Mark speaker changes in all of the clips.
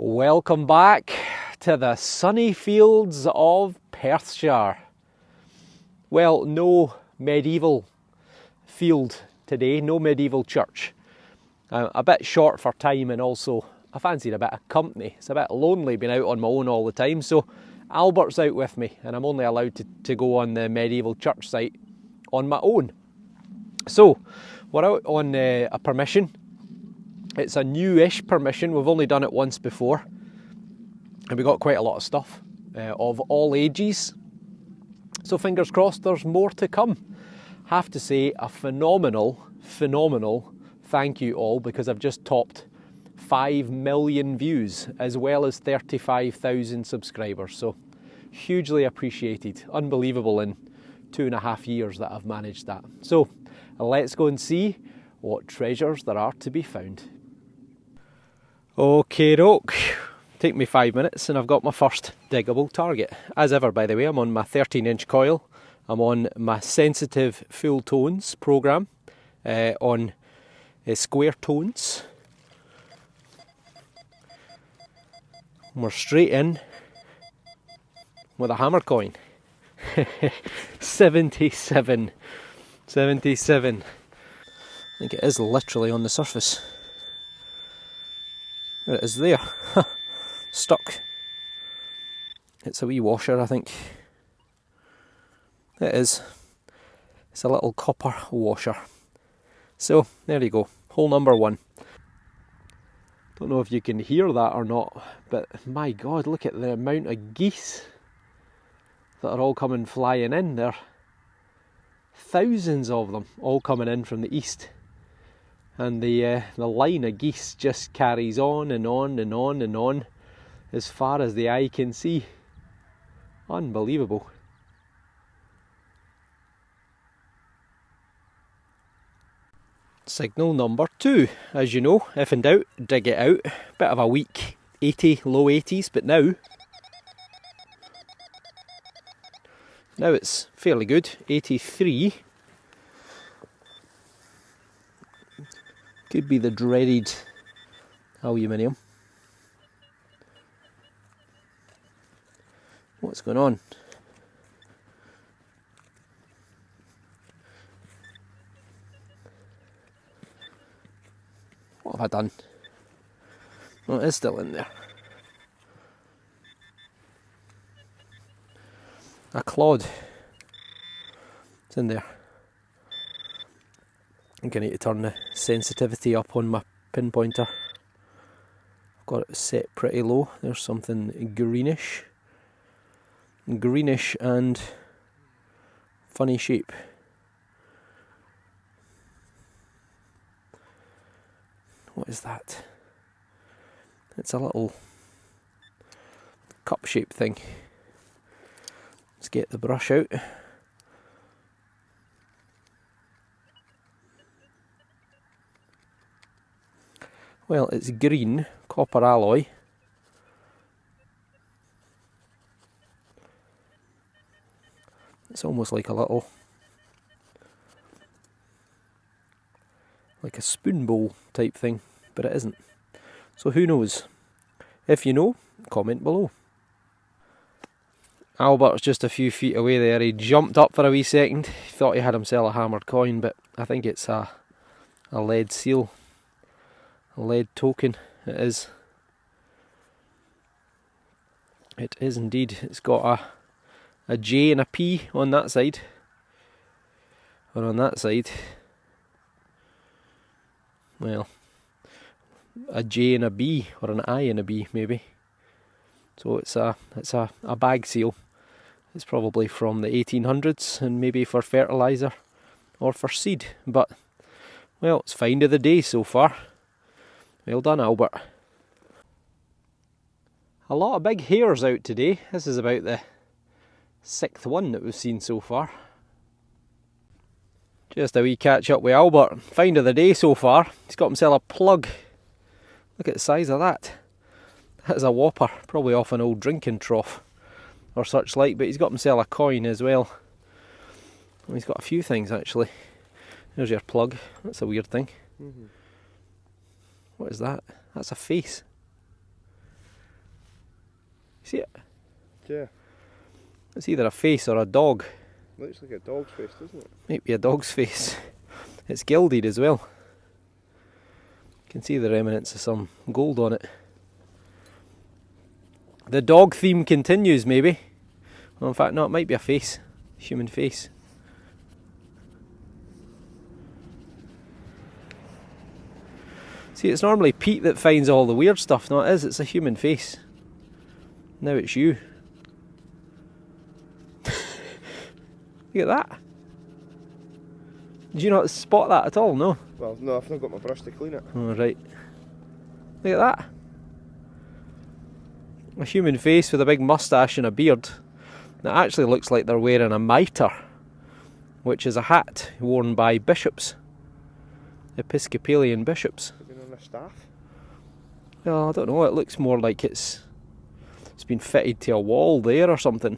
Speaker 1: Welcome back to the sunny fields of Perthshire. Well, no medieval field today, no medieval church. A bit short for time, and also I fancied a bit of company. It's a bit lonely being out on my own all the time, so Albert's out with me and I'm only allowed to go on the medieval church site on my own. So we're out on a permission. It's a newish permission. We've only done it once before, and we got quite a lot of stuff of all ages. So fingers crossed there's more to come. Have to say a phenomenal thank you all, because I've just topped 5 million views as well as 35,000 subscribers. So hugely appreciated. Unbelievable in 2.5 years that I've managed that. So let's go and see what treasures there are to be found. Okay, doke. Take me 5 minutes and I've got my first diggable target. As ever, by the way, I'm on my 13-inch coil. I'm on my sensitive full tones program on square tones. We're straight in with a hammer coin. 77. I think it is literally on the surface. There it is there. Stuck. It's a wee washer, I think. It is. It's a little copper washer. So, there you go. Hole number 1. Don't know if you can hear that or not, but my God, look at the amount of geese that are all coming flying in there. Thousands of them, all coming in from the east. And the line of geese just carries on and on and on and on as far as the eye can see. Unbelievable. Signal number 2. As you know, if in doubt, dig it out. Bit of a weak 80, low 80s, but now it's fairly good. 83. Could be the dreaded aluminium. What's going on? What have I done? Oh, it is still in there. A clod. It's in there. I'm going to need to turn the sensitivity up on my pinpointer. I've got it set pretty low. There's something greenish. Greenish and funny shape. What is that? It's a little cup shaped thing. Let's get the brush out. Well, it's green, copper alloy. It's almost like a little, like a spoon bowl type thing, but it isn't. So who knows? If you know, comment below. Albert's just a few feet away there. He jumped up for a wee second. He thought he had himself a hammered coin, but I think it's a lead seal. A lead token, it is. It is indeed. It's got a J and a P on that side. Or on that side. Well, a J and a B, or an I and a B maybe. So it's a bag seal. It's probably from the 1800s, and maybe for fertiliser or for seed. But, well, it's find of the day so far. Well done, Albert. A lot of big hares out today. This is about the 6th one that we've seen so far. Just a wee catch up with Albert. Find of the day so far. He's got himself a plug. Look at the size of that. That's a whopper. Probably off an old drinking trough or such like, but he's got himself a coin as well. And he's got a few things actually. There's your plug. That's a weird thing. What is that? That's a face. See it?
Speaker 2: Yeah.
Speaker 1: It's either a face or a dog.
Speaker 2: Looks like a dog's face, doesn't it?
Speaker 1: Might be a dog's face. It's gilded as well. You can see the remnants of some gold on it. The dog theme continues, maybe. Well, in fact, no, it might be a face. Human face. See, it's normally Pete that finds all the weird stuff. No, it is. It's a human face. Now it's you. Look at that. Did you not spot that at all? No?
Speaker 2: Well, no, I've not got my brush to clean it.
Speaker 1: Oh, right. Look at that. A human face with a big moustache and a beard. That actually looks like they're wearing a mitre, which is a hat worn by bishops. Episcopalian bishops.
Speaker 2: Have you been on a staff?
Speaker 1: Well, I don't know. It looks more like it's been fitted to a wall there or something.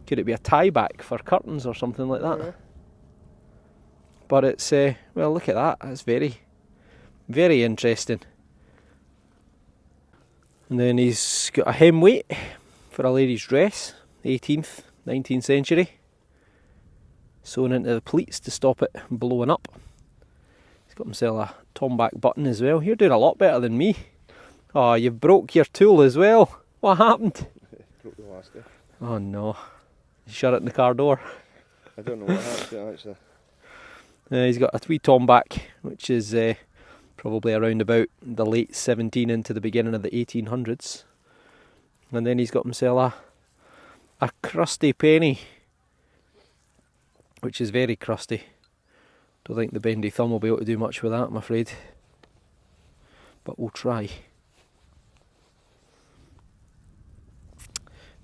Speaker 1: Could it be a tie back for curtains or something like that?
Speaker 2: Yeah.
Speaker 1: But it's, well, look at that. That's very, very interesting. And then he's got a hem weight for a lady's dress, 18th, 19th century. Sewn into the pleats to stop it blowing up. He's got himself a tomback button as well. You're doing a lot better than me. Oh, you've broke your tool as well. What happened?
Speaker 2: Broke the last day.
Speaker 1: Oh no. You shut it in the car door.
Speaker 2: I don't know what happened to it actually.
Speaker 1: He's got a wee tomback, which is probably around about the late 17 into the beginning of the 1800s. And then he's got himself a crusty penny, which is very crusty. Don't think the bendy thumb will be able to do much with that, I'm afraid. But we'll try.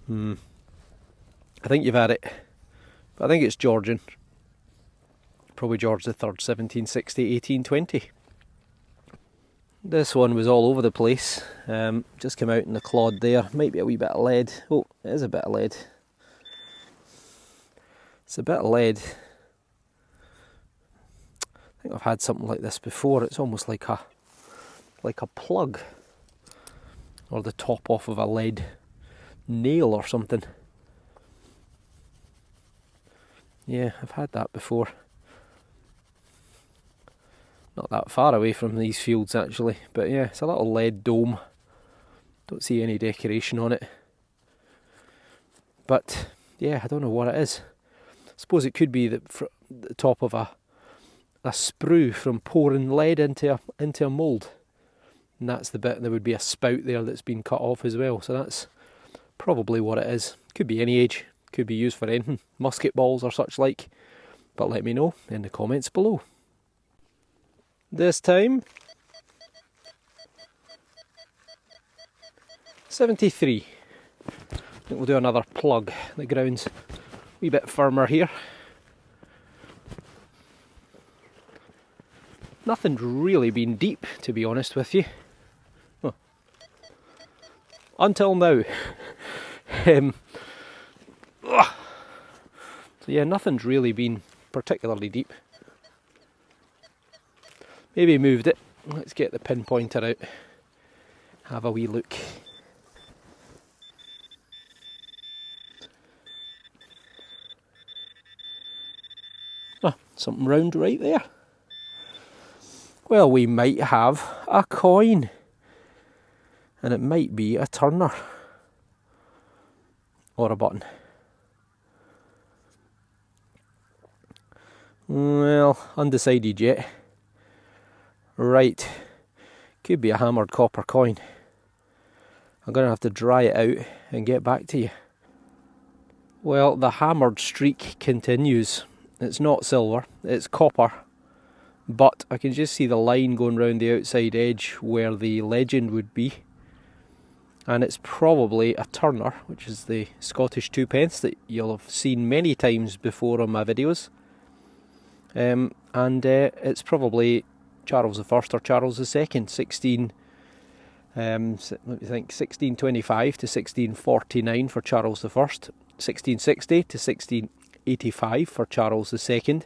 Speaker 1: I think you've had it. But I think it's Georgian. Probably George III, 1760, 1820. This one was all over the place. Just came out in the clod there. Might be a wee bit of lead. Oh, it is a bit of lead. It's a bit of lead. I think I've had something like this before. It's almost like a plug, or the top off of a lead nail or something. Yeah, I've had that before. Not that far away from these fields actually, but yeah, it's a little lead dome. Don't see any decoration on it. But yeah, I don't know what it is. I suppose it could be the top of a sprue from pouring lead into a mould. And that's the bit, there would be a spout there that's been cut off as well. So that's probably what it is. Could be any age, could be used for anything, musket balls or such like. But let me know in the comments below. This time, 73. I think we'll do another plug. The ground's a wee bit firmer here. Nothing's really been deep, to be honest with you. Oh. Until now. So yeah, nothing's really been particularly deep. Maybe moved it. Let's get the pinpointer out. Have a wee look. Oh, something round right there. Well, we might have a coin. And it might be a turner. Or a button. Well, undecided yet. Right, could be a hammered copper coin. I'm going to have to dry it out and get back to you. Well, the hammered streak continues. It's not silver, it's copper. But I can just see the line going round the outside edge where the legend would be. And it's probably a turner, which is the Scottish 2p that you'll have seen many times before on my videos. And it's probably Charles I or Charles II, 1625 to 1649 for Charles I, 1660 to 1685 for Charles II.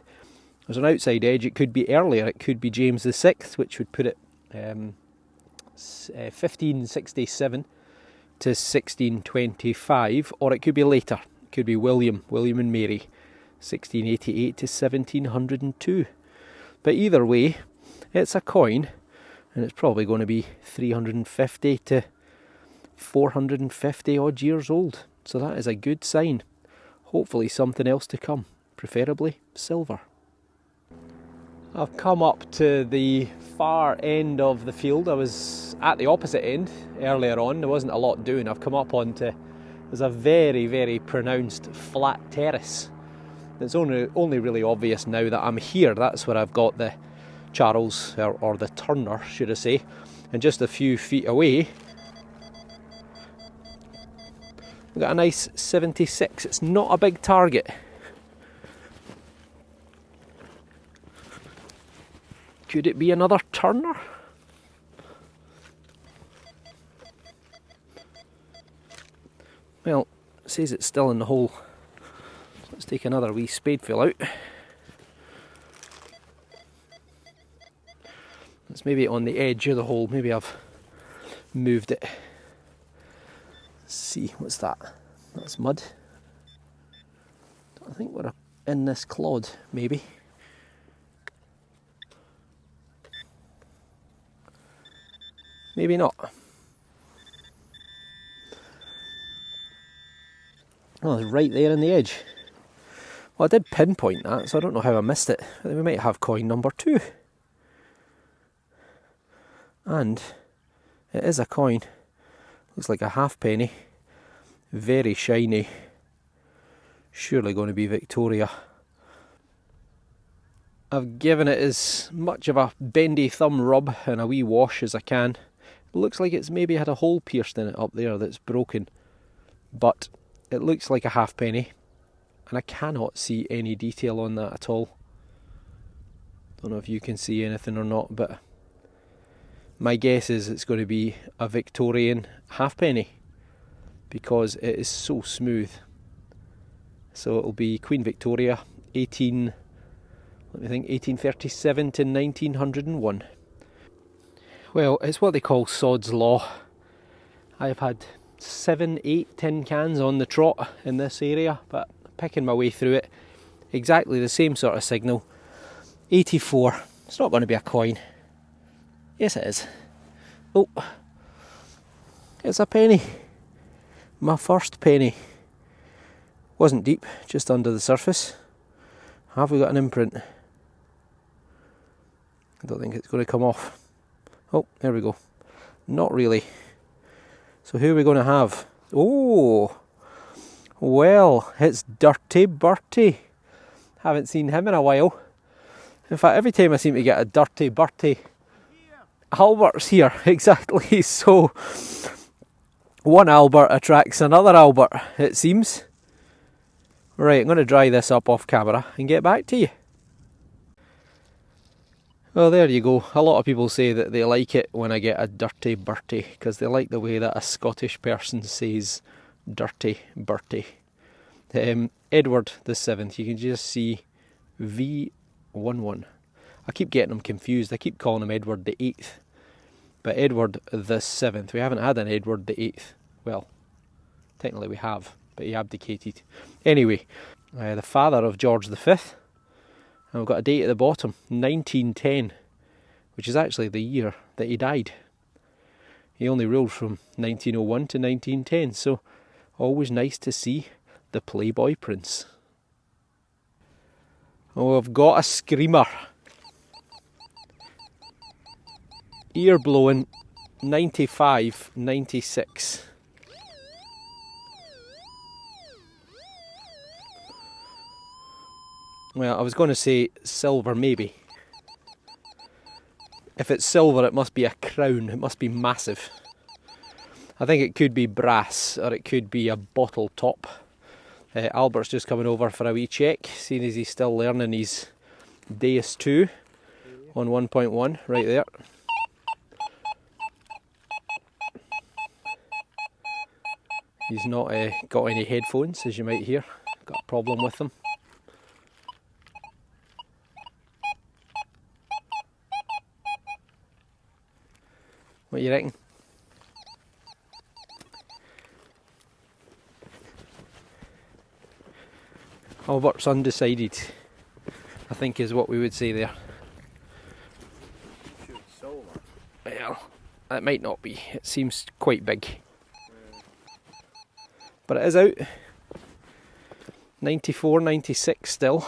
Speaker 1: There's an outside edge, it could be earlier, it could be James VI, which would put it 1567 to 1625, or it could be later. It could be William and Mary, 1688 to 1702. But either way, it's a coin, and it's probably going to be 350 to 450 odd years old. So that is a good sign. Hopefully something else to come, preferably silver. I've come up to the far end of the field. I was at the opposite end earlier on. There wasn't a lot doing. I've come up onto, there's a very, very pronounced flat terrace. It's only really obvious now that I'm here. That's where I've got the Charles, or the Turner, should I say. And just a few feet away, we've got a nice 76. It's not a big target. Could it be another Turner? Well, it says it's still in the hole. So let's take another wee spadeful out. It's maybe on the edge of the hole. Maybe I've moved it. Let's see, what's that? That's mud. I think we're in this clod, maybe. Maybe not. Oh, it's right there in the edge. Well, I did pinpoint that, so I don't know how I missed it. We might have coin number 2. And it is a coin. Looks like a halfpenny. Very shiny. Surely going to be Victoria. I've given it as much of a bendy thumb rub and a wee wash as I can. It looks like it's maybe had a hole pierced in it up there that's broken. But it looks like a halfpenny. And I cannot see any detail on that at all. Don't know if you can see anything or not, but my guess is it's going to be a Victorian halfpenny because it is so smooth. So it'll be Queen Victoria, 1837 to 1901. Well, it's what they call sod's law. I've had 7, 8 tin cans on the trot in this area, but picking my way through it. Exactly the same sort of signal. 84. It's not going to be a coin. Yes, it is. Oh, it's a penny. My first penny. Wasn't deep, just under the surface. Have we got an imprint? I don't think it's going to come off. Oh, there we go. Not really. So who are we going to have? Oh, well, it's Dirty Bertie. Haven't seen him in a while. In fact, every time I seem to get a Dirty Bertie, Albert's here, exactly. So one Albert attracts another Albert, it seems. Right, I'm going to dry this up off camera and get back to you. Well, there you go. A lot of people say that they like it when I get a Dirty Bertie because they like the way that a Scottish person says Dirty Bertie. Edward the 7th, you can just see V11. I keep getting them confused. I keep calling him Edward the 8th. But Edward the 7th. We haven't had an Edward the 8th. Well, technically we have, but he abdicated. Anyway, the father of George the 5th. And we've got a date at the bottom, 1910, which is actually the year that he died. He only ruled from 1901 to 1910, so always nice to see the Playboy Prince. Oh, I've got a screamer. Ear blowing, 95, 96. Well, I was going to say silver, maybe. If it's silver, it must be a crown. It must be massive. I think it could be brass, or it could be a bottle top. Albert's just coming over for a wee check, seeing as he's still learning his Deus 2 on 1.1, right there. He's not got any headphones, as you might hear. Got a problem with them. What do you reckon? Albert's undecided, I think is what we would say there. Well, it might not be. It seems quite big. But it is out. 94, 96 still.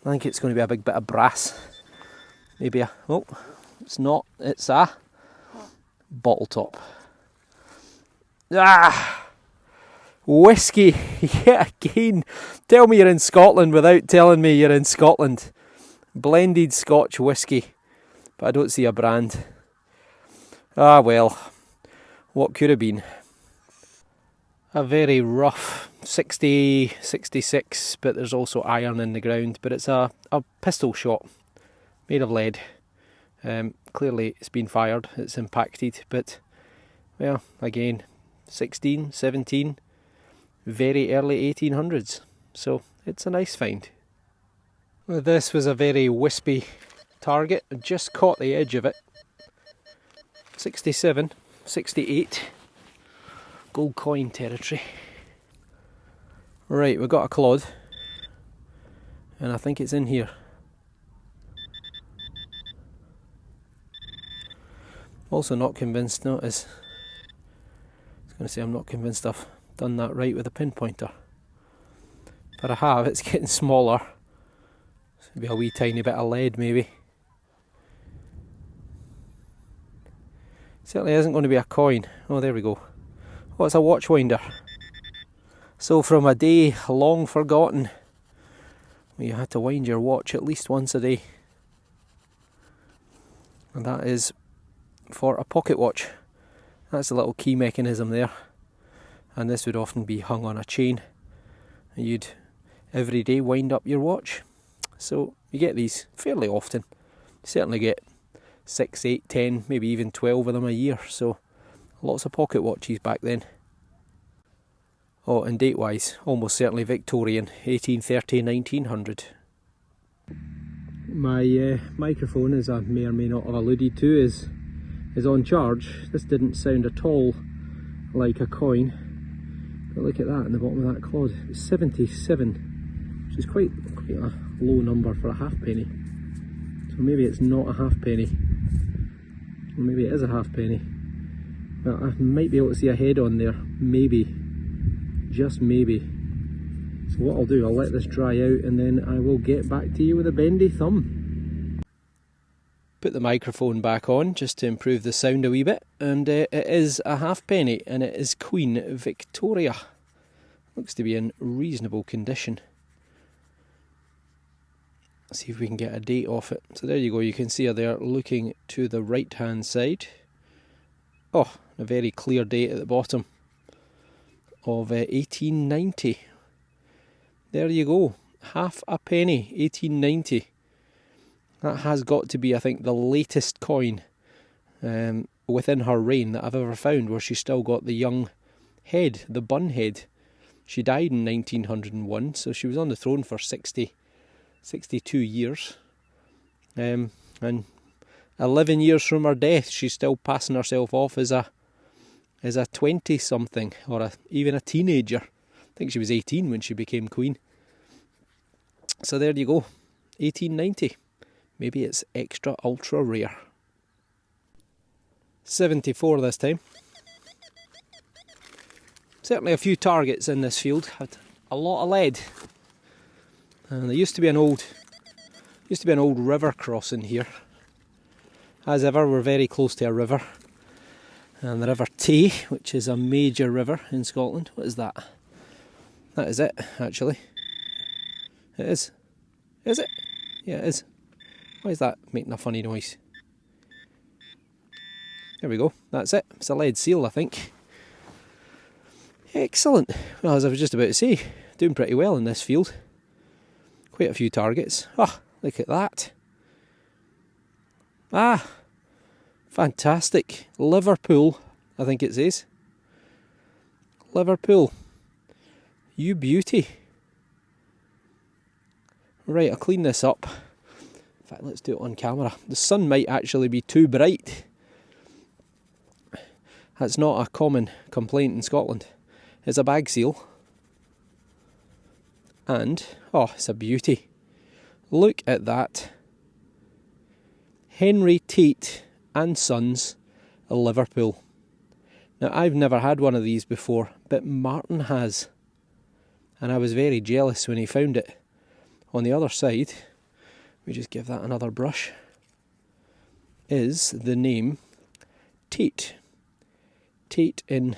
Speaker 1: I think it's going to be a big bit of brass. Maybe a... oh, it's not. It's a bottle top. Ah! Whiskey yet again. Tell me you're in Scotland without telling me you're in Scotland. Blended Scotch whiskey. But I don't see a brand. Ah well, what could have been. A very rough 60, 66, but there's also iron in the ground. But it's a pistol shot, made of lead. Clearly it's been fired, it's impacted, but, well, again, 16, 17, very early 1800s. So it's a nice find. Well, this was a very wispy target. I just caught the edge of it. 67, 68. Gold coin territory. Right, we've got a clod, and I think it's in here. Also not convinced, no, I was going to say I'm not convinced I've done that right with a pinpointer. But I have, it's getting smaller. It's going to be a wee tiny bit of lead maybe. Certainly isn't going to be a coin. Oh, there we go. Oh, it's a watch winder. So from a day long forgotten, where you had to wind your watch at least once a day. And that is for a pocket watch. That's a little key mechanism there. And this would often be hung on a chain. And you'd every day wind up your watch. So you get these fairly often. You certainly get 6, 8, 10, maybe even 12 of them a year. So lots of pocket watches back then. Oh, and date-wise, almost certainly Victorian, 1830, 1900. My microphone, as I may or may not have alluded to, is on charge. This didn't sound at all like a coin. But look at that in the bottom of that clod. It's 77, which is quite a low number for a halfpenny. So maybe it's not a halfpenny. Or maybe it is a halfpenny. Well, I might be able to see a head on there. Maybe. Just maybe. So what I'll do, I'll let this dry out and then I will get back to you with a bendy thumb. Put the microphone back on just to improve the sound a wee bit, and it is a halfpenny and it is Queen Victoria. Looks to be in reasonable condition. Let's see if we can get a date off it. So there you go, you can see her there looking to the right hand side. Oh, a very clear date at the bottom of 1890. There you go, half a penny, 1890. That has got to be, I think, the latest coin within her reign that I've ever found where she's still got the young head, the bun head. She died in 1901, so she was on the throne for 62 years. And 11 years from her death, she's still passing herself off as a 20-something, or even a teenager. I think she was 18 when she became queen. So there you go, 1890. Maybe it's extra ultra rare. 74 this time. Certainly a few targets in this field. Had a lot of lead. And there used to be an old river crossing here. As ever, we're very close to a river. And the River Tay, which is a major river in Scotland. What is that? That is it, actually. It is. Is it? Yeah, it is. Why is that making a funny noise? There we go. That's it. It's a lead seal, I think. Excellent. Well, as I was just about to say, doing pretty well in this field. Quite a few targets. Ah, look at that. Ah, fantastic. Liverpool, I think it says. Liverpool. You beauty. Right, I'll clean this up. In fact, let's do it on camera. The sun might actually be too bright. That's not a common complaint in Scotland. It's a bag seal. And, oh, it's a beauty. Look at that. Henry Tate and Sons, Liverpool. Now, I've never had one of these before, but Martin has. And I was very jealous when he found it. On the other side, we just give that another brush, is the name Tate. Tate in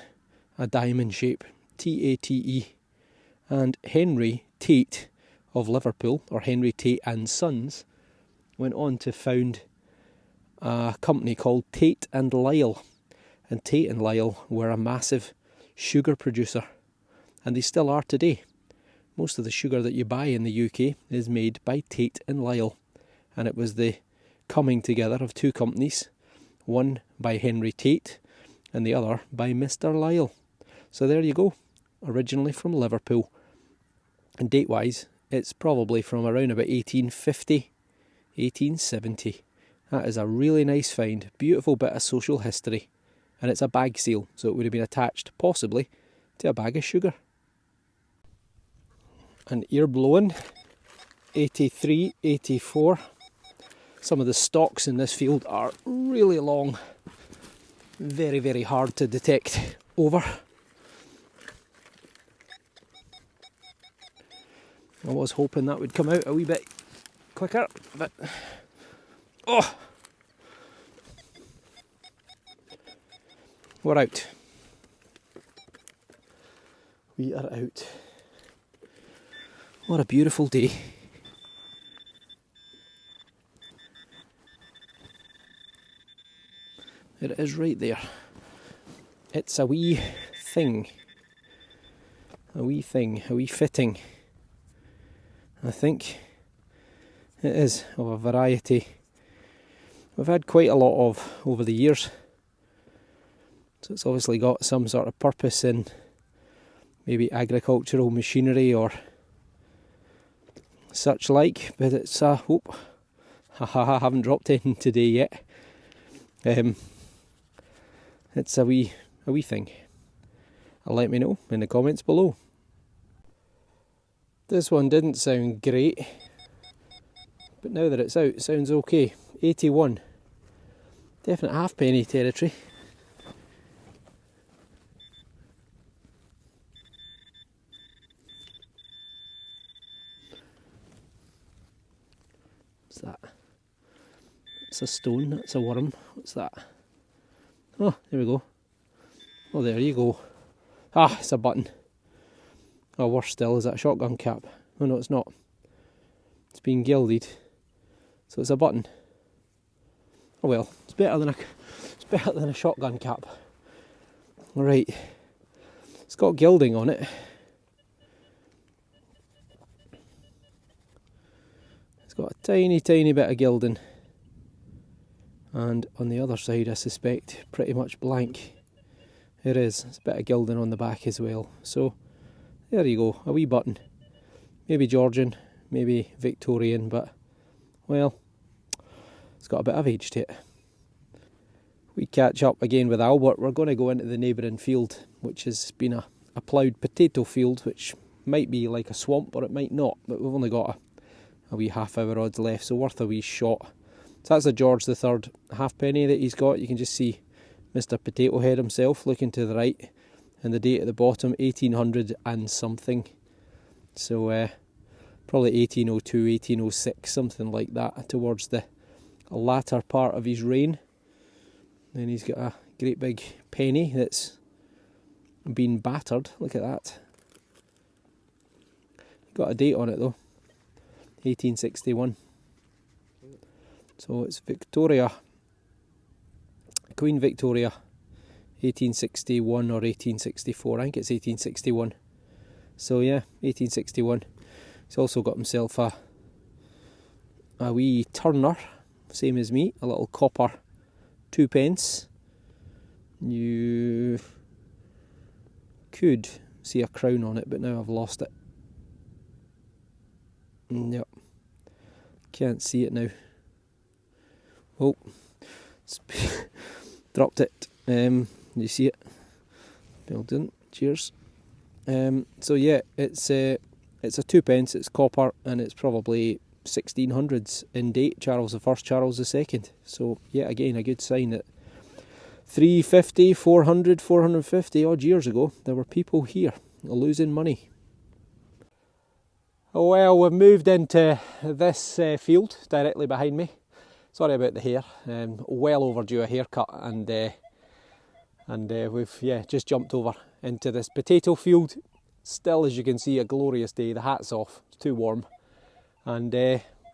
Speaker 1: a diamond shape, T-A-T-E. And Henry Tate of Liverpool, or Henry Tate and Sons, went on to found a company called Tate and Lyle. And Tate and Lyle were a massive sugar producer, and they still are today. Most of the sugar that you buy in the UK is made by Tate and Lyle, and it was the coming together of two companies, one by Henry Tate and the other by Mr. Lyle. So there you go, originally from Liverpool. And date-wise, it's probably from around about 1850, 1870. That is a really nice find, beautiful bit of social history. And it's a bag seal, so it would have been attached, possibly, to a bag of sugar. An ear blowing, 83, 84. Some of the stalks in this field are really long. Very, very hard to detect over. I was hoping that would come out a wee bit quicker, but... oh! We're out. We are out. What a beautiful day. It is right there. It's a wee thing. A wee thing, a wee fitting. I think it is of a variety we've had quite a lot of over the years. So it's obviously got some sort of purpose in maybe agricultural machinery or such like, but it's I haven't dropped in today yet. It's a wee thing. Let me know in the comments below. This one didn't sound great, but now that it's out, it sounds okay. 81. Definite halfpenny territory. What's that? It's a stone, that's a worm. What's that? Oh, there we go. Oh, there you go. Ah, it's a button. Oh, worse still, is that a shotgun cap? Oh no, it's not. It's been gilded. So it's a button. Oh well, it's better than a shotgun cap. Right. It's got gilding on it. It's got a tiny, tiny bit of gilding. And on the other side, I suspect, pretty much blank. It is. It's a bit of gilding on the back as well. So, there you go. A wee button. Maybe Georgian, maybe Victorian, but, well, it's got a bit of age to it. We catch up again with Albert. We're going to go into the neighbouring field, which has been a ploughed potato field, which might be like a swamp, or it might not. But we've only got a wee half hour odds left, so worth a wee shot. So that's a George III halfpenny that he's got. You can just see Mr. Potato Head himself looking to the right, and the date at the bottom, 1800 and something. So probably 1802, 1806, something like that, towards the latter part of his reign. Then he's got a great big penny that's been battered. Look at that. Got a date on it though, 1861. So it's Victoria, Queen Victoria, 1861 or 1864. I think it's 1861. So yeah, 1861. He's also got himself a wee turner, same as me, a little copper 2p. You could see a crown on it, but now I've lost it. Yep, can't see it now. Oh, dropped it. You see it? Well done. Cheers. So yeah, it's a It's a 2p, it's copper, and it's probably 1600s in date, Charles I, Charles II. So yet again, a good sign that 350, 400, 450 odd years ago, there were people here losing money. Well, we've moved into this field directly behind me. Sorry about the hair, well overdue a haircut, and we've just jumped over into this potato field. Still, as you can see, a glorious day. The hat's off, it's too warm, and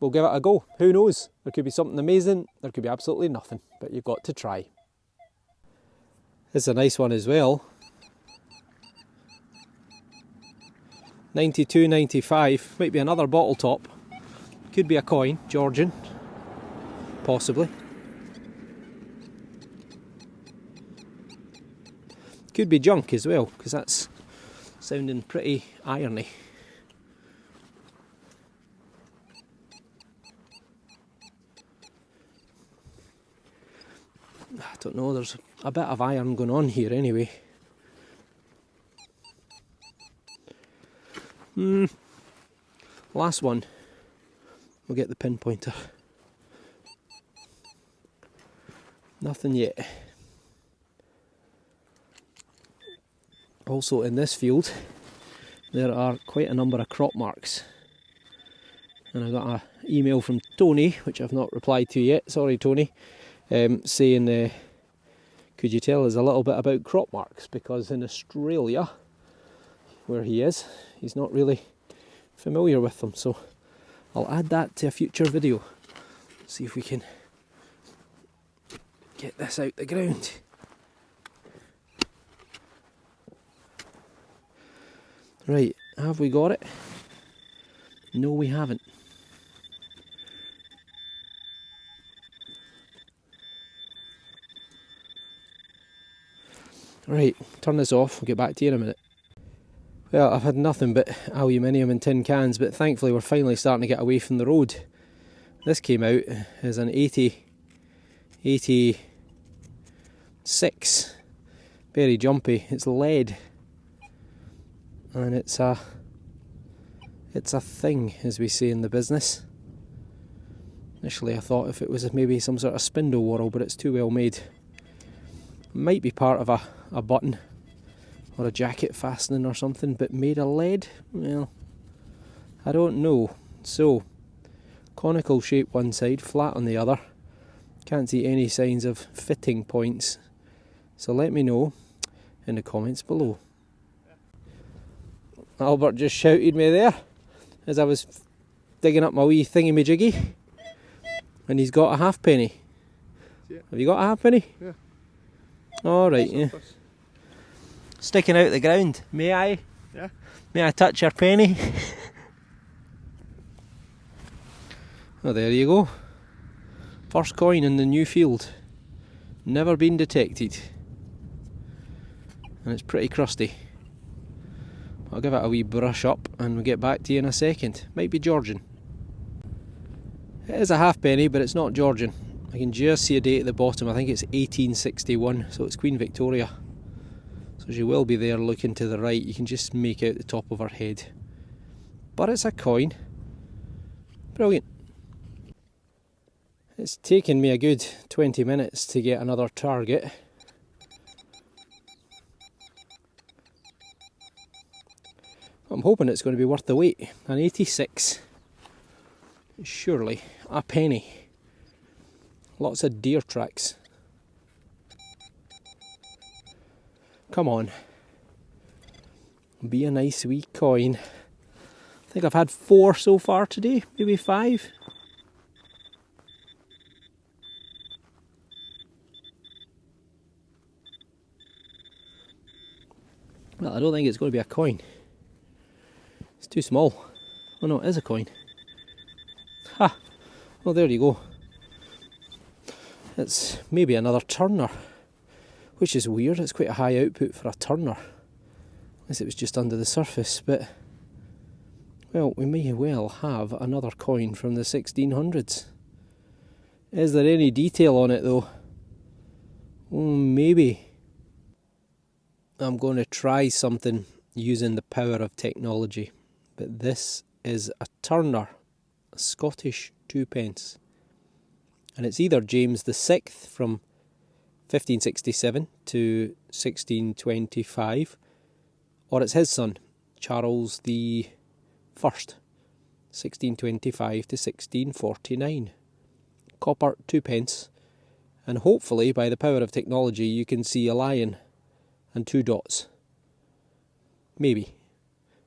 Speaker 1: we'll give it a go. Who knows, there could be something amazing, there could be absolutely nothing, but you've got to try. This is a nice one as well. 92.95, might be another bottle top, could be a coin, Georgian, possibly. Could be junk as well, because that's sounding pretty irony. I don't know, there's a bit of iron going on here anyway. Last one. We'll get the pinpointer. Nothing yet. Also in this field there are quite a number of crop marks. And I got an email from Tony, which I've not replied to yet, sorry Tony, saying could you tell us a little bit about crop marks, because in Australia, where he is, he's not really familiar with them, so I'll add that to a future video. See if we can get this out the ground. Right, have we got it? No, we haven't. Right, turn this off, we'll get back to you in a minute. Well, I've had nothing but aluminium and tin cans, but thankfully we're finally starting to get away from the road. This came out as an 86. Very jumpy. It's lead. And it's a thing, as we say in the business. Initially I thought if it was maybe some sort of spindle whorl, but it's too well made. Might be part of a button or a jacket fastening or something, but made of lead? Well, I don't know. So, conical shape one side, flat on the other. Can't see any signs of fitting points. So let me know in the comments below. Albert just shouted me there as I was digging up my wee thingy-majiggy, and he's got a halfpenny. Yeah. Have you got a halfpenny?
Speaker 2: Yeah.
Speaker 1: Alright, yeah. Sticking out the ground. May I?
Speaker 2: Yeah.
Speaker 1: May I touch your penny? Oh, there you go. First coin in the new field. Never been detected. And it's pretty crusty. I'll give it a wee brush up and we'll get back to you in a second. Might be Georgian. It is a halfpenny, but it's not Georgian. I can just see a date at the bottom. I think it's 1861, so it's Queen Victoria. So she will be there looking to the right. You can just make out the top of her head. But it's a coin. Brilliant. It's taken me a good 20 minutes to get another target. I'm hoping it's going to be worth the wait. An 86. Surely a penny. Lots of deer tracks. Come on. Be a nice wee coin. I think I've had 4 so far today, maybe 5. Well, I don't think it's going to be a coin. It's too small. Oh no, it is a coin. Ha! Well, there you go. It's maybe another turner, which is weird. It's quite a high output for a turner, unless it was just under the surface. But, well, we may well have another coin from the 1600s. Is there any detail on it though? Maybe. I'm going to try something using the power of technology. but this is a Turner, a Scottish 2p. And it's either James VI from 1567 to 1625, or it's his son, Charles the First, 1625 to 1649. Copper 2p, and hopefully by the power of technology you can see a lion and 2 dots. Maybe,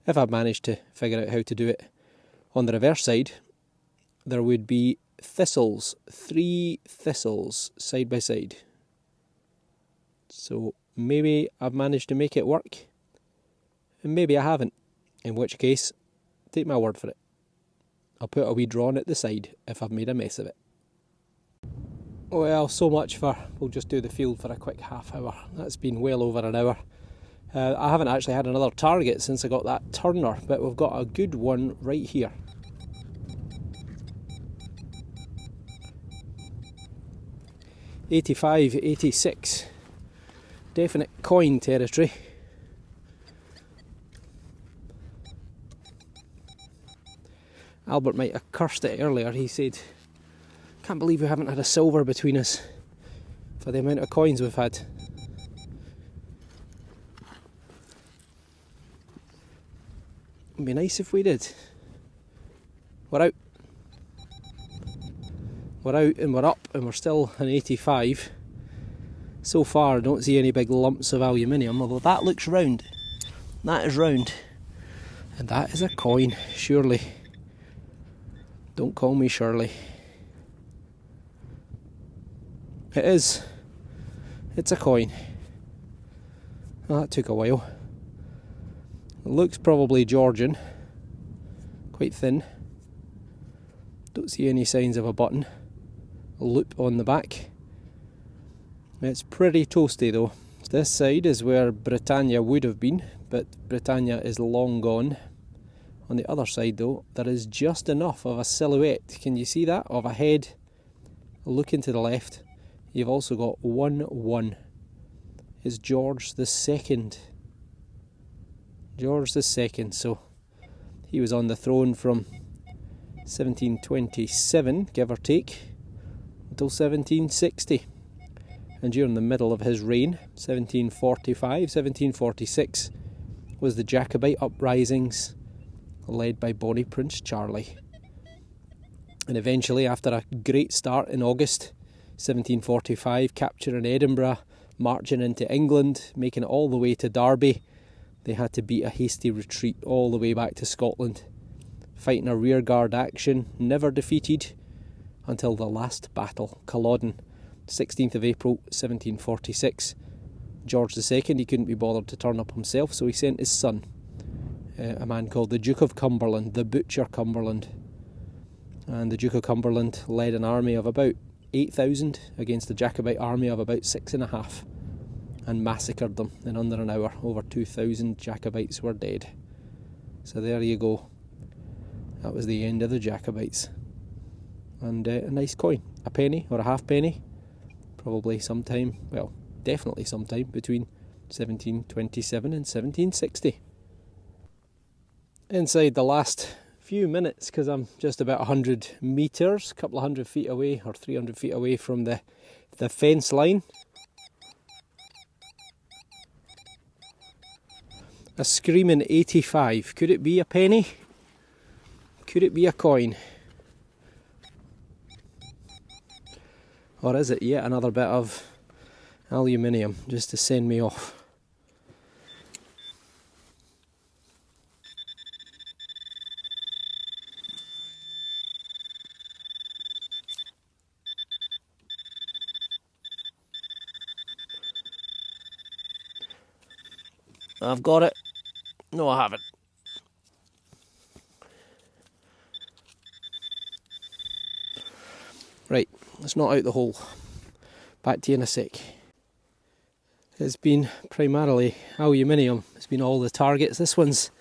Speaker 1: if I've managed to figure out how to do it. On the reverse side there would be thistles, 3 thistles side by side. So maybe I've managed to make it work, and maybe I haven't, in which case, take my word for it. I'll put a wee drawing at the side if I've made a mess of it. Well, so much for, we'll just do the field for a quick half hour. That's been well over an hour. I haven't actually had another target since I got that Turner, but we've got a good one right here. '85, '86. Definite coin territory. Albert might have cursed it earlier. He said, "Can't believe we haven't had a silver between us for the amount of coins we've had." It'd be nice if we did. We're out. We're out and we're up, and we're still an 85. So far, I don't see any big lumps of aluminium, although that looks round. That is round. And that is a coin, surely. Don't call me Shirley. It is. It's a coin. Well, that took a while. It looks probably Georgian. Quite thin. Don't see any signs of a button. A loop on the back. It's pretty toasty though. This side is where Britannia would have been, but Britannia is long gone. On the other side though, there is just enough of a silhouette. Can you see that? Of a head. Looking to the left. You've also got 1-1. It's George II. George II. So he was on the throne from 1727, give or take, until 1760. And during the middle of his reign, 1745, 1746, was the Jacobite uprisings led by Bonnie Prince Charlie. And eventually, after a great start in August 1745, capturing Edinburgh, marching into England, making it all the way to Derby, they had to beat a hasty retreat all the way back to Scotland, fighting a rearguard action, never defeated until the last battle, Culloden, 16th of April 1746. George II, he couldn't be bothered to turn up himself, so he sent his son, a man called the Duke of Cumberland, the Butcher Cumberland. And the Duke of Cumberland led an army of about 8,000 against a Jacobite army of about 6,500, and massacred them in under an hour. Over 2,000 Jacobites were dead. So there you go. That was the end of the Jacobites. And a nice coin, a penny or a halfpenny. Probably sometime, well, definitely sometime between 1727 and 1760. Inside the last few minutes, because I'm just about 100 metres, a couple of 100 feet away, or 300 feet away from the fence line. A screaming 85. Could it be a penny? Could it be a coin? Or is it yet another bit of aluminium just to send me off? I've got it. No, I haven't. Right, it's not out the hole. Back to you in a sec. It's been primarily aluminium. It's been all the targets. This one's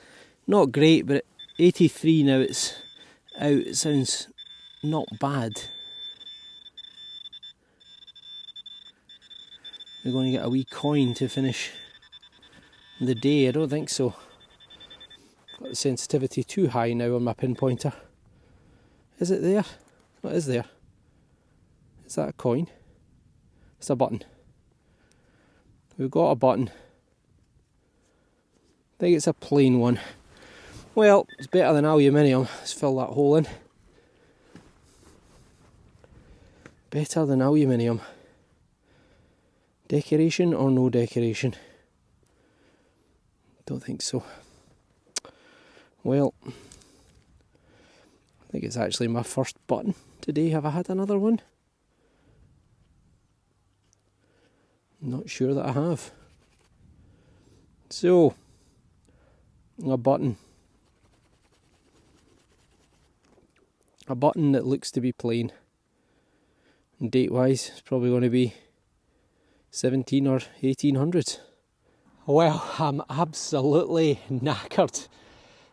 Speaker 1: not great, but at 83 now it's out. It sounds not bad. We're going to get a wee coin to finish the day. I don't think so. Got the sensitivity too high now on my pinpointer. Is it there? What is there? Is that a coin? It's a button. We've got a button. I think it's a plain one. Well, it's better than aluminium. Let's fill that hole in. Better than aluminium. Decoration or no decoration? Don't think so. Well, I think it's actually my first button today. Have I had another one? Not sure that I have. So, a button. A button that looks to be plain. And date wise, it's probably going to be 17 or 1800s. Well, I'm absolutely knackered.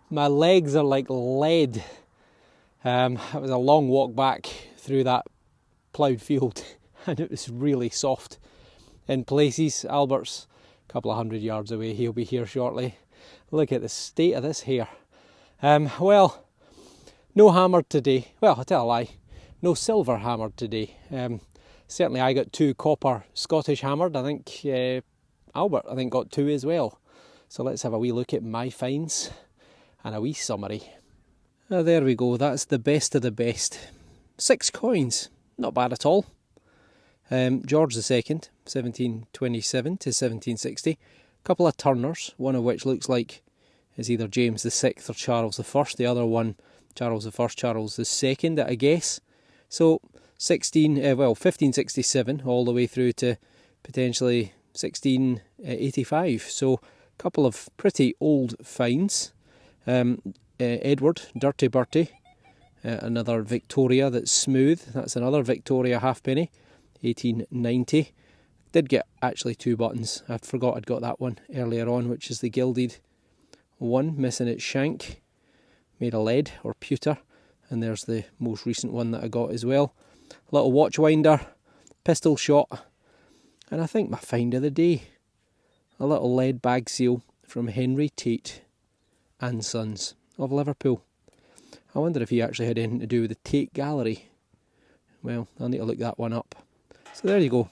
Speaker 1: My legs are like lead. It was a long walk back through that ploughed field and it was really soft in places. Albert's a couple of 100 yards away. He'll be here shortly. Look at the state of this hair. Well, no hammered today. Well, I'll tell a lie. No silver hammered today. Certainly I got 2 copper Scottish hammered. I think Albert got 2 as well. So let's have a wee look at my finds and a wee summary. There we go, that's the best of the best. 6 coins, not bad at all. George II, 1727 to 1760. A couple of turners, one of which looks like is either James VI or Charles I. The other one, Charles I, Charles II, I guess. So 1567 all the way through to potentially 1685. So a couple of pretty old finds. Edward, Dirty Bertie, another Victoria that's smooth. That's another Victoria halfpenny, 1890. Did get actually 2 buttons. I forgot I'd got that one earlier on, which is the gilded one, missing its shank, made of lead or pewter. And there's the most recent one that I got as well. Little watch winder, pistol shot, and I think my find of the day, a little lead bag seal from Henry Tate and Sons of Liverpool. I wonder if he actually had anything to do with the Tate Gallery. Well, I'll need to look that one up. So there you go.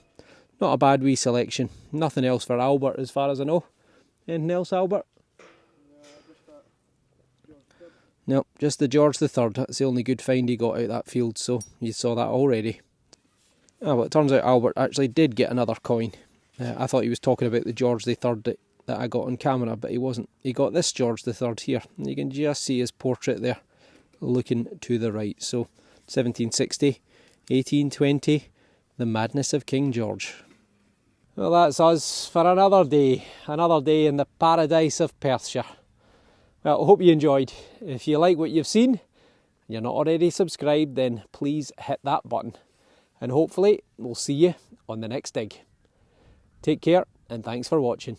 Speaker 1: Not a bad wee selection. Nothing else for Albert as far as I know. Anything else, Albert? No, just the George III. That's the only good find he got out of that field, so you saw that already. Oh, well, it turns out Albert actually did get another coin. I thought he was talking about the George III that I got on camera, but he wasn't. He got this George III here. And you can just see his portrait there, looking to the right. So, 1760, 1820, the madness of King George. Well, that's us for another day in the paradise of Perthshire. Well, I hope you enjoyed. If you like what you've seen, and you're not already subscribed, then please hit that button. And hopefully, we'll see you on the next dig. Take care, and thanks for watching.